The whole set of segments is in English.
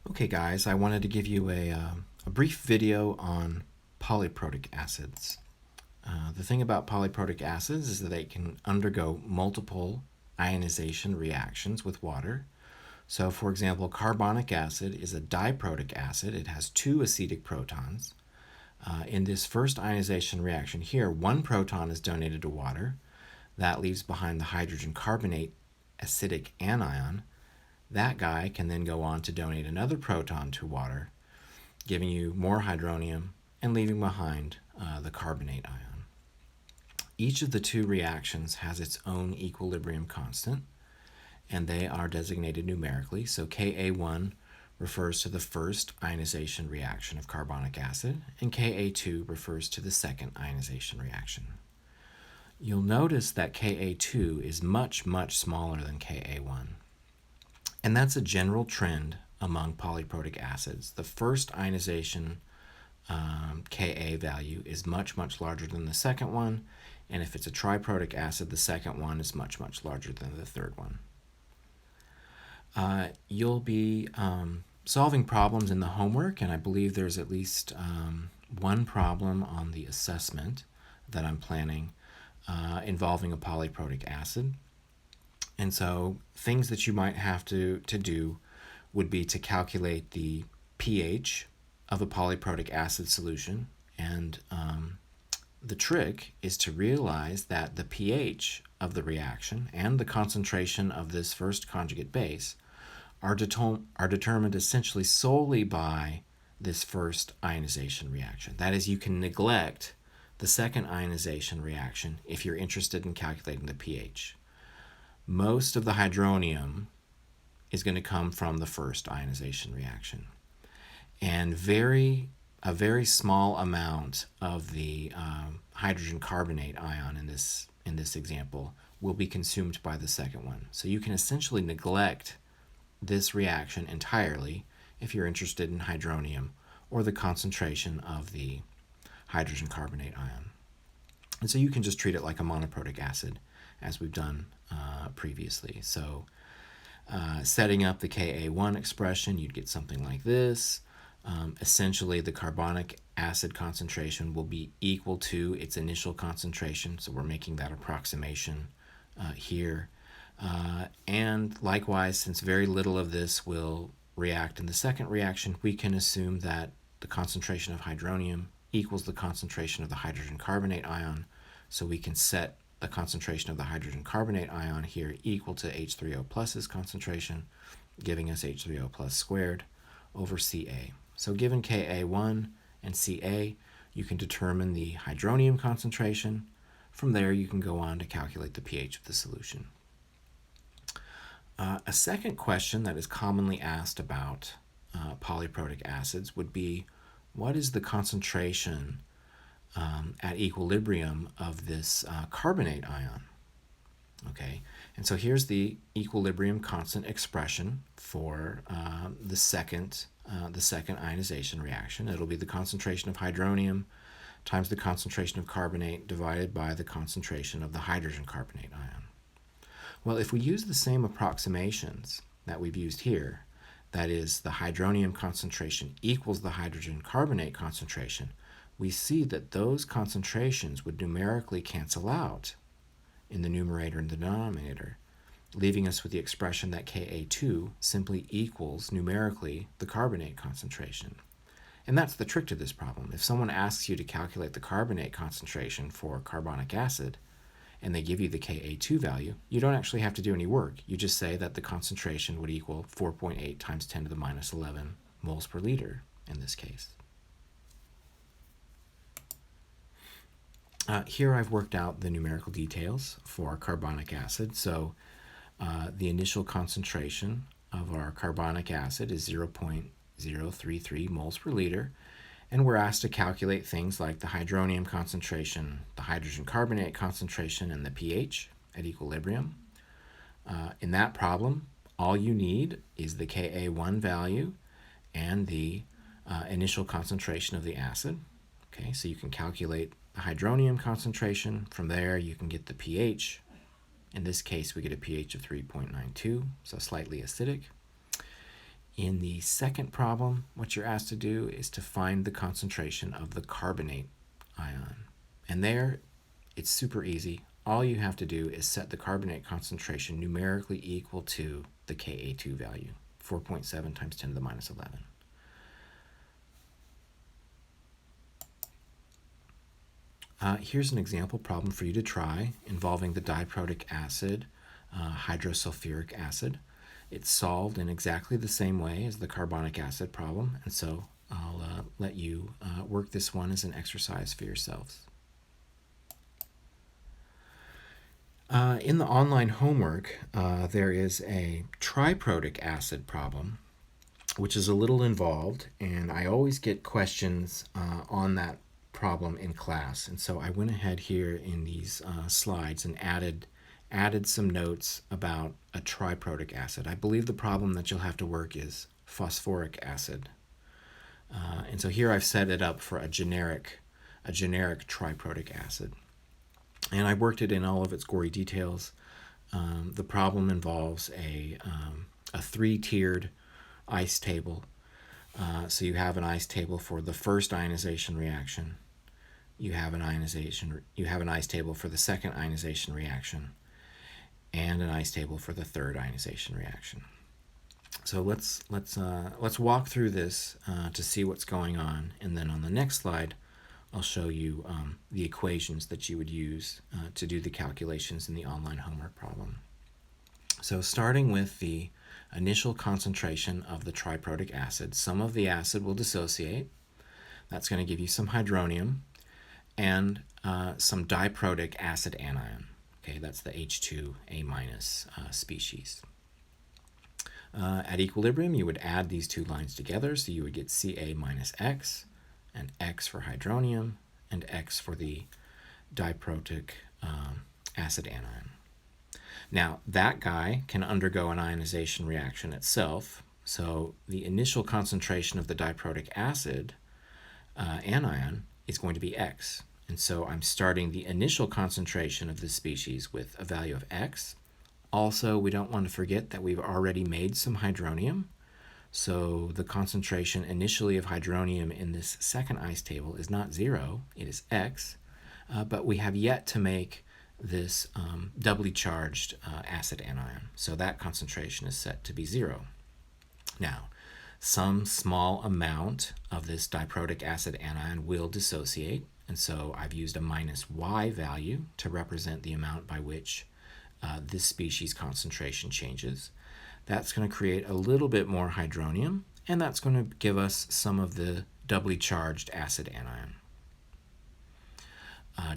Okay guys, I wanted to give you a brief video on polyprotic acids. The thing about polyprotic acids is that they can undergo multiple ionization reactions with water. So for example, carbonic acid is a diprotic acid. It has two acidic protons. In this first ionization reaction here, one proton is donated to water. That leaves behind the hydrogen carbonate acidic anion. That guy can then go on to donate another proton to water, giving you more hydronium and leaving behind the carbonate ion. Each of the two reactions has its own equilibrium constant, and they are designated numerically. So Ka1 refers to the first ionization reaction of carbonic acid, and Ka2 refers to the second ionization reaction. You'll notice that Ka2 is much, much smaller than Ka1. And that's a general trend among polyprotic acids. The first ionization Ka value is much, much larger than the second one. And if it's a triprotic acid, the second one is much, much larger than the third one. You'll be solving problems in the homework, and I believe there's at least one problem on the assessment that I'm planning involving a polyprotic acid. And so things that you might have to do would be to calculate the pH of a polyprotic acid solution. And the trick is to realize that the pH of the reaction and the concentration of this first conjugate base are determined essentially solely by this first ionization reaction. That is, you can neglect the second ionization reaction if you're interested in calculating the pH. Most of the hydronium is going to come from the first ionization reaction. And a very small amount of the hydrogen carbonate ion in this example will be consumed by the second one. So you can essentially neglect this reaction entirely if you're interested in hydronium or the concentration of the hydrogen carbonate ion. And so you can just treat it like a monoprotic acid, as we've done previously. So setting up the Ka1 expression, you'd get something like this. Essentially, the carbonic acid concentration will be equal to its initial concentration, so we're making that approximation here. And likewise, since very little of this will react in the second reaction, we can assume that the concentration of hydronium equals the concentration of the hydrogen carbonate ion, so we can set the concentration of the hydrogen carbonate ion here equal to H3O plus's concentration, giving us H3O plus squared over Ca. So given Ka1 and Ca, you can determine the hydronium concentration. From there, you can go on to calculate the pH of the solution. A second question that is commonly asked about polyprotic acids would be, what is the concentration at equilibrium of this carbonate ion? Okay, and so here's the equilibrium constant expression for the second ionization reaction. It'll be the concentration of hydronium times the concentration of carbonate divided by the concentration of the hydrogen carbonate ion. Well, if we use the same approximations that we've used here, that is, the hydronium concentration equals the hydrogen carbonate concentration, we see that those concentrations would numerically cancel out in the numerator and the denominator, leaving us with the expression that Ka2 simply equals numerically the carbonate concentration. And that's the trick to this problem. If someone asks you to calculate the carbonate concentration for carbonic acid, and they give you the Ka2 value, you don't actually have to do any work. You just say that the concentration would equal 4.8 times 10 to the minus 11 moles per liter in this case. Here I've worked out the numerical details for carbonic acid. So the initial concentration of our carbonic acid is 0.033 moles per liter. And we're asked to calculate things like the hydronium concentration, the hydrogen carbonate concentration, and the pH at equilibrium. In that problem, all you need is the Ka1 value and the initial concentration of the acid. Okay, so you can calculate the hydronium concentration. From there, you can get the pH. In this case, we get a pH of 3.92, so slightly acidic. In the second problem, what you're asked to do is to find the concentration of the carbonate ion. And there, it's super easy. All you have to do is set the carbonate concentration numerically equal to the Ka2 value, 4.7 times 10 to the minus 11. Here's an example problem for you to try involving the diprotic acid, hydrosulfuric acid. It's solved in exactly the same way as the carbonic acid problem, and so I'll let you work this one as an exercise for yourselves. In the online homework, there is a triprotic acid problem, which is a little involved, and I always get questions on that problem in class. And so I went ahead here in these slides and added some notes about a triprotic acid. I believe the problem that you'll have to work is phosphoric acid. And so here I've set it up for a generic triprotic acid. And I worked it in all of its gory details. The problem involves a three-tiered ice table. So you have an ice table for the first ionization reaction. You have an ice table for the second ionization reaction, and an ice table for the third ionization reaction. So let's walk through this to see what's going on, and then on the next slide, I'll show you the equations that you would use to do the calculations in the online homework problem. So starting with the initial concentration of the triprotic acid, some of the acid will dissociate. That's going to give you some hydronium and some diprotic acid anion. Okay, that's the H2A- species. At equilibrium, you would add these two lines together, so you would get Ca minus X, and X for hydronium, and X for the diprotic acid anion. Now, that guy can undergo an ionization reaction itself, so the initial concentration of the diprotic acid anion is going to be X. And so I'm starting the initial concentration of this species with a value of X. Also, we don't want to forget that we've already made some hydronium. So the concentration initially of hydronium in this second ice table is not 0, it is X. But we have yet to make this doubly charged acid anion. So that concentration is set to be 0. Now, some small amount of this diprotic acid anion will dissociate. And so I've used a minus Y value to represent the amount by which this species concentration changes. That's going to create a little bit more hydronium, and that's going to give us some of the doubly charged acid anion.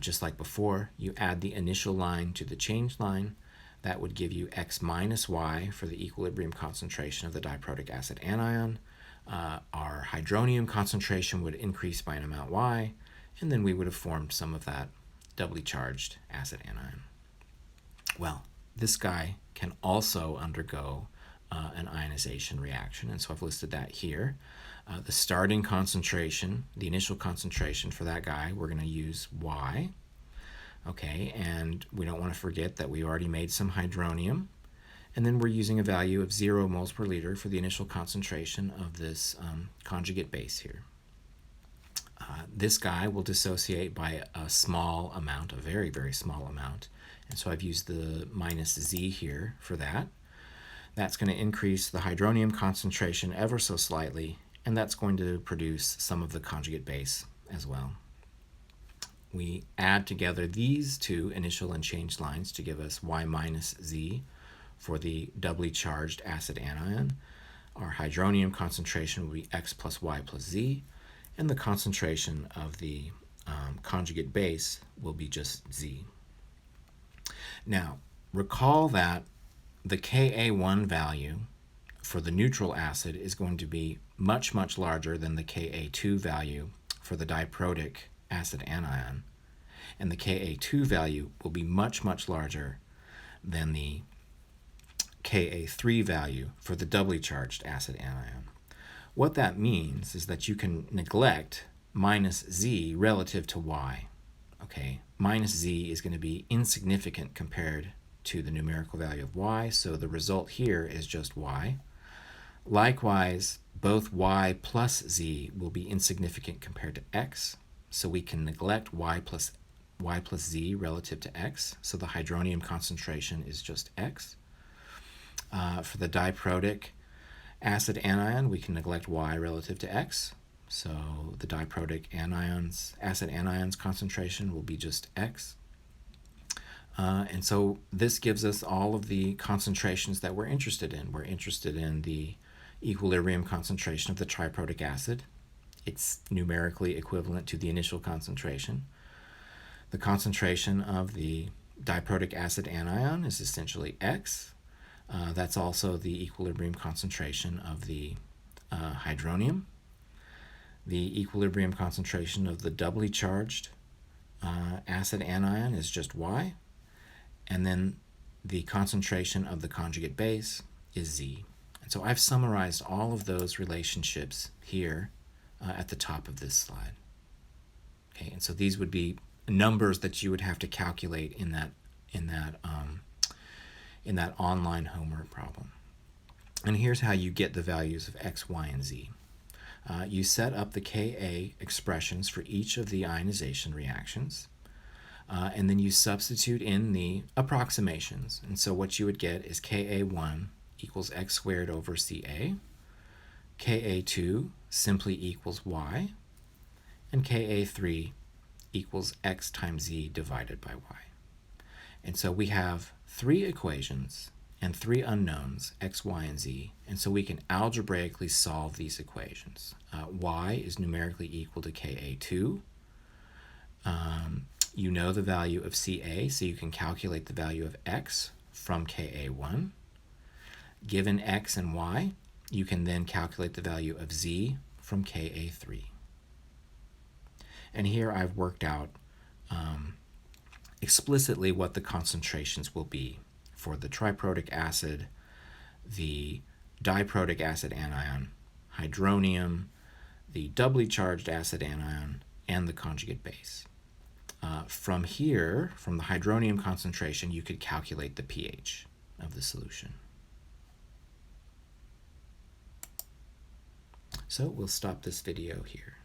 Just like before, you add the initial line to the change line. That would give you X minus Y for the equilibrium concentration of the diprotic acid anion. Our hydronium concentration would increase by an amount Y, and then we would have formed some of that doubly charged acid anion. Well, this guy can also undergo an ionization reaction, and so I've listed that here. The starting concentration, the initial concentration for that guy, we're going to use Y. Okay, and we don't want to forget that we already made some hydronium, and then we're using a value of 0 moles per liter for the initial concentration of this conjugate base here. This guy will dissociate by a small amount, a very, very small amount, and so I've used the minus Z here for that. That's going to increase the hydronium concentration ever so slightly, and that's going to produce some of the conjugate base as well. We add together these two initial and change lines to give us Y minus Z for the doubly charged acid anion. Our hydronium concentration will be X plus Y plus Z, and the concentration of the conjugate base will be just Z. Now, recall that the Ka1 value for the neutral acid is going to be much, much larger than the Ka2 value for the diprotic acid anion, and the Ka2 value will be much, much larger than the Ka3 value for the doubly charged acid anion. What that means is that you can neglect minus Z relative to Y. Okay, minus Z is going to be insignificant compared to the numerical value of Y, so the result here is just Y. Likewise, both y plus z will be insignificant compared to x, so we can neglect y plus z relative to x, so the hydronium concentration is just x. For the diprotic acid anion, we can neglect y relative to x, so the diprotic acid anion's concentration will be just x. And so this gives us all of the concentrations that we're interested in. We're interested in the equilibrium concentration of the triprotic acid. It's numerically equivalent to the initial concentration. The concentration of the diprotic acid anion is essentially X. That's also the equilibrium concentration of the hydronium. The equilibrium concentration of the doubly charged acid anion is just Y. And then the concentration of the conjugate base is Z. And so I've summarized all of those relationships here at the top of this slide. Okay, and so these would be numbers that you would have to calculate in that online homework problem. And here's how you get the values of X, Y, and Z. You set up the Ka expressions for each of the ionization reactions. And then you substitute in the approximations. And so what you would get is Ka1 equals x squared over Ca. Ka2 simply equals y. And Ka3 equals x times z divided by y. And so we have three equations and three unknowns, x, y, and z. And so we can algebraically solve these equations. Y is numerically equal to Ka2. You know the value of Ca, so you can calculate the value of x from Ka1. Given x and y, you can then calculate the value of z from Ka3. And here I've worked out explicitly what the concentrations will be for the triprotic acid, the diprotic acid anion, hydronium, the doubly charged acid anion, and the conjugate base. From here, from the hydronium concentration, you could calculate the pH of the solution. So we'll stop this video here.